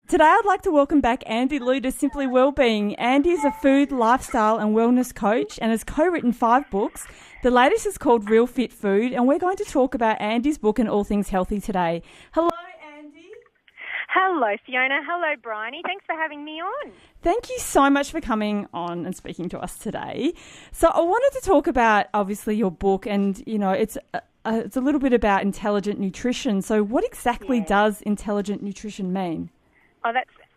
Today I'd like to welcome back Andi Lew to Simply Wellbeing. Andi is a food, lifestyle and wellness coach and has co-written 5 books. The latest is called Real Fit Food, and we're going to talk about Andi's book and all things healthy today. Hello, Andi. Hello, Fiona. Hello, Briony. Thanks for having me on. Thank you so much for coming on and speaking to us today. So I wanted to talk about, obviously, your book, and, you know, it's a little bit about intelligent nutrition. So what exactly does intelligent nutrition mean? Oh,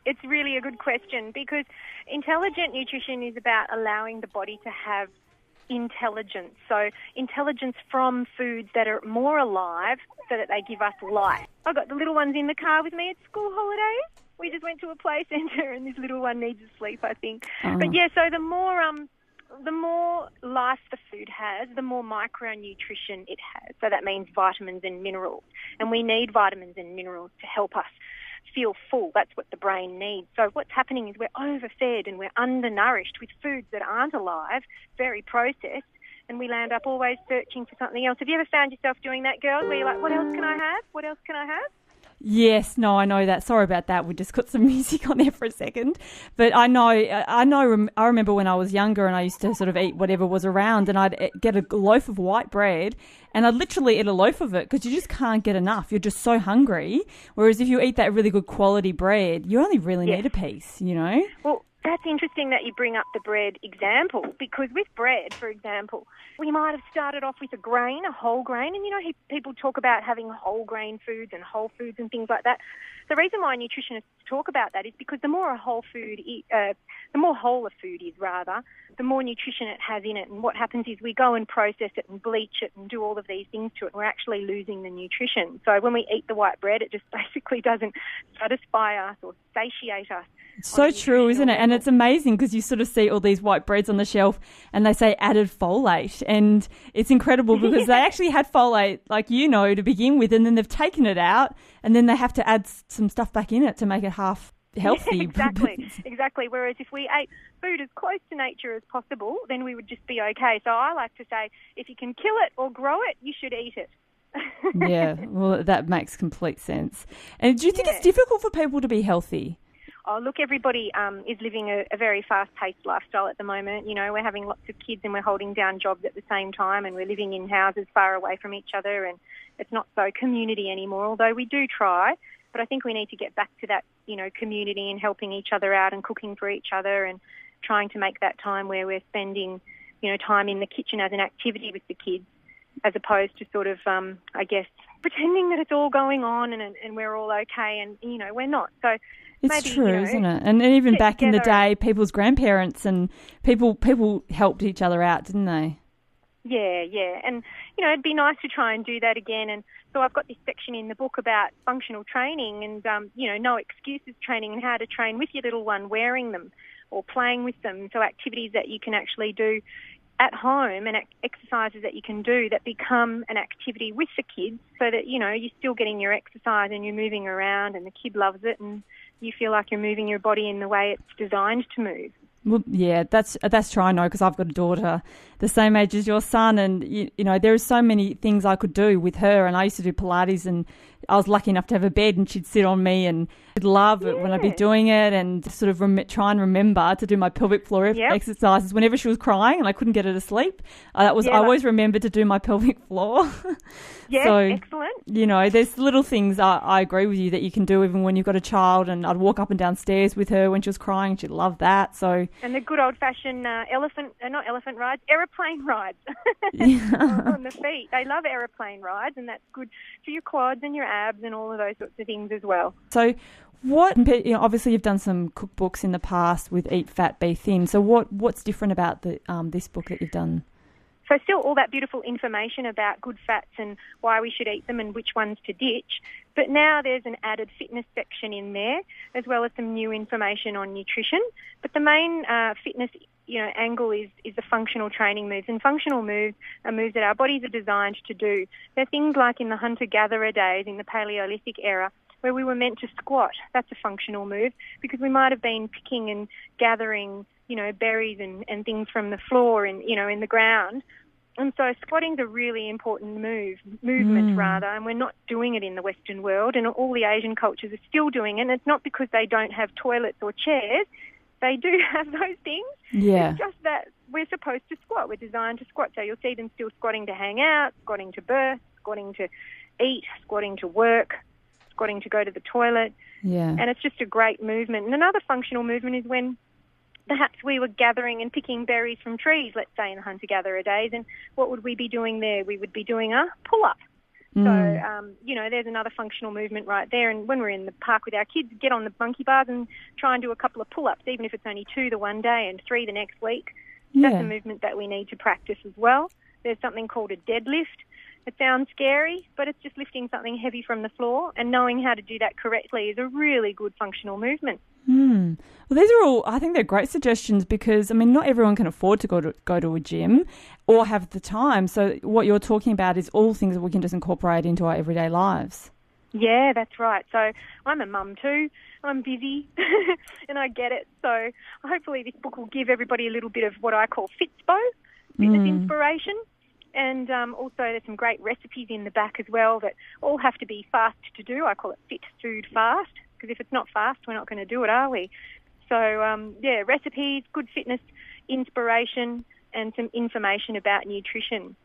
it's really a good question, because intelligent nutrition is about allowing the body to have intelligence. So intelligence from foods that are more alive so that they give us life. I've got the little ones in the car with me at school holidays. We just went to a play centre and this little one needs a sleep, I think. Oh. But yeah, so the more life the food has, the more micronutrition it has. So that means vitamins and minerals. And we need vitamins and minerals to help us feel full. That's what the brain needs. So what's happening is we're overfed and we're undernourished with foods that aren't alive, very processed, and we land up always searching for something else. Have you ever found yourself doing that, girls, where you're like, what else can I have? What else can I have? Yes, no, I know that. Sorry about that. We just got some music on there for a second. But I remember when I was younger and I used to sort of eat whatever was around, and I'd get a loaf of white bread and I'd literally eat a loaf of it because you just can't get enough. You're just so hungry. Whereas if you eat that really good quality bread, you only really need a piece, you know? Well, that's interesting that you bring up the bread example, because with bread, for example, we might have started off with a whole grain, and, you know, people talk about having whole grain foods and whole foods and things like that. The reason why nutritionists talk about that is because the more whole a food is, the more nutrition it has in it. And what happens is we go and process it and bleach it and do all of these things to it, and we're actually losing the nutrition. So when we eat the white bread, it just basically doesn't satisfy us or satiate us. It's so true, isn't it? And it's amazing because you sort of see all these white breads on the shelf and they say added folate, and it's incredible because they actually had folate, like, you know, to begin with, and then they've taken it out and then they have to add some stuff back in it to make it half healthy. Exactly. Whereas if we ate food as close to nature as possible, then we would just be okay. So I like to say, if you can kill it or grow it, you should eat it. Yeah, well, that makes complete sense. And do you think it's difficult for people to be healthy? Oh, look, everybody is living a very fast-paced lifestyle at the moment. You know, we're having lots of kids and we're holding down jobs at the same time, and we're living in houses far away from each other, and it's not so community anymore, although we do try. But I think we need to get back to that, you know, community and helping each other out and cooking for each other and trying to make that time where we're spending, you know, time in the kitchen as an activity with the kids, as opposed to sort of, I guess, pretending that it's all going on and we're all okay, and, you know, we're not. So it's maybe, true, isn't it? And even back in the day, people's grandparents and people helped each other out, didn't they? Yeah. And, you know, it'd be nice to try and do that again. And so I've got this section in the book about functional training and, you know, no excuses training, and how to train with your little one, wearing them or playing with them. So activities that you can actually do at home and exercises that you can do that become an activity with the kids, so that, you know, you're still getting your exercise and you're moving around and the kid loves it and you feel like you're moving your body in the way it's designed to move. Well, yeah, that's true. I know, because I've got a daughter the same age as your son, and you know, there are so many things I could do with her. And I used to do Pilates, and I was lucky enough to have a bed, and she'd sit on me, and I'd love it when I'd be doing it, and sort of try and remember to do my pelvic floor exercises whenever she was crying and I couldn't get her to sleep. I always remembered to do my pelvic floor. Yeah, so, excellent. You know, there's little things I agree with you that you can do even when you've got a child, and I'd walk up and down stairs with her when she was crying. She'd love that. So, and the good old-fashioned aeroplane rides on the feet. They love aeroplane rides, and that's good for your quads and your abs and all of those sorts of things as well. So obviously you've done some cookbooks in the past with Eat Fat, Be Thin. So what's different about this book that you've done? So still all that beautiful information about good fats and why we should eat them and which ones to ditch. But now there's an added fitness section in there, as well as some new information on nutrition. But the main fitness angle is the functional training moves. And functional moves are moves that our bodies are designed to do. They're things like in the hunter-gatherer days, in the Paleolithic era, where we were meant to squat. That's a functional move, because we might have been picking and gathering, berries and things from the floor and, in the ground. And so squatting's a really important movement rather, and we're not doing it in the Western world, and all the Asian cultures are still doing it, and it's not because they don't have toilets or chairs. They do have those things. Yeah. It's just that we're supposed to squat. We're designed to squat. So you'll see them still squatting to hang out, squatting to birth, squatting to eat, squatting to work, squatting to go to the toilet. Yeah. And it's just a great movement. And another functional movement is when perhaps we were gathering and picking berries from trees, let's say in the hunter-gatherer days, and what would we be doing there? We would be doing a pull-up. So, there's another functional movement right there. And when we're in the park with our kids, get on the monkey bars and try and do a couple of pull-ups, even if it's only 2 the one day and 3 the next week. That's a movement that we need to practice as well. There's something called a deadlift. It sounds scary, but it's just lifting something heavy from the floor, and knowing how to do that correctly is a really good functional movement. Well, these are all, I think they're great suggestions because, not everyone can afford to go to a gym or have the time. So what you're talking about is all things that we can just incorporate into our everyday lives. Yeah, that's right. So I'm a mum too. I'm busy and I get it. So hopefully this book will give everybody a little bit of what I call fitness inspiration. And also there's some great recipes in the back as well that all have to be fast to do. I call it fit food fast, because if it's not fast, we're not going to do it, are we? So, recipes, good fitness inspiration, and some information about nutrition.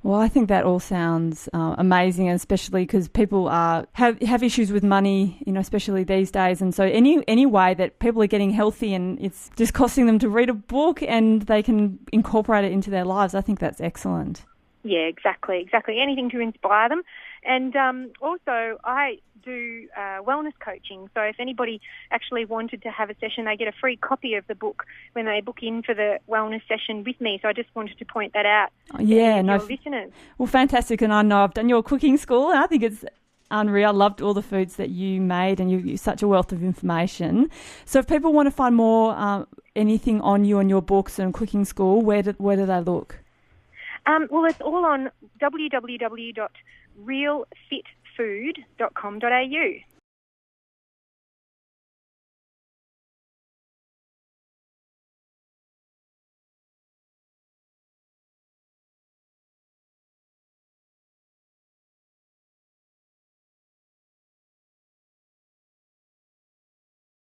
Well, I think that all sounds amazing, especially because people have issues with money, especially these days. And so any way that people are getting healthy and it's just costing them to read a book and they can incorporate it into their lives, I think that's excellent. Yeah, exactly. Anything to inspire them. And also I do wellness coaching. So if anybody actually wanted to have a session, they get a free copy of the book when they book in for the wellness session with me. So I just wanted to point that out to your listeners. Well, fantastic. And I know I've done your cooking school, and I think it's unreal. I loved all the foods that you made, and you're such a wealth of information. So if people want to find more anything on you and your books and cooking school, where do they look? Well, it's all on www.realfitfood.com.au.